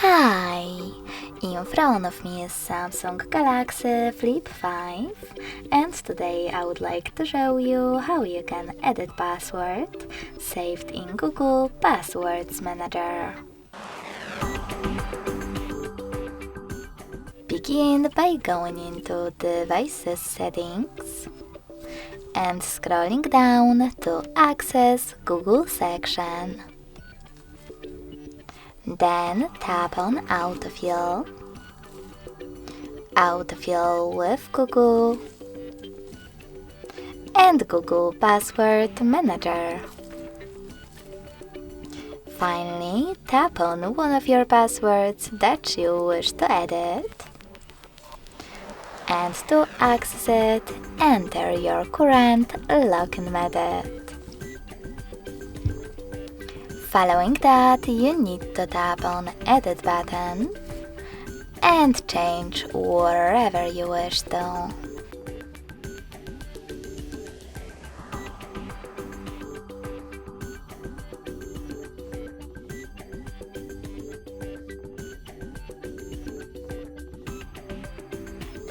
Hi! In front of me is Samsung Galaxy Flip5, and today I would like to show you how you can edit password saved in Google Passwords Manager. Begin by going into Devices Settings and scrolling down to Access Google section. Then tap on Autofill, Autofill with Google, and Google Password Manager. Finally, tap on one of your passwords that you wish to edit. And to access it, enter your current login method. Following that, you need to tap on Edit button and change wherever you wish to.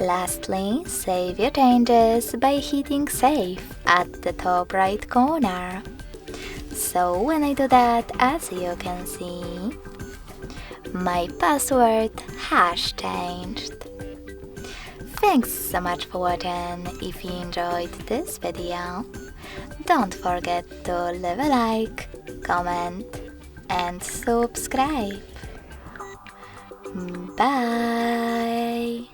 Lastly, save your changes by hitting Save at the top right corner. So when I do that, as you can see, my password has changed. Thanks so much for watching. If you enjoyed this video, don't forget to leave a like, comment and subscribe. Bye!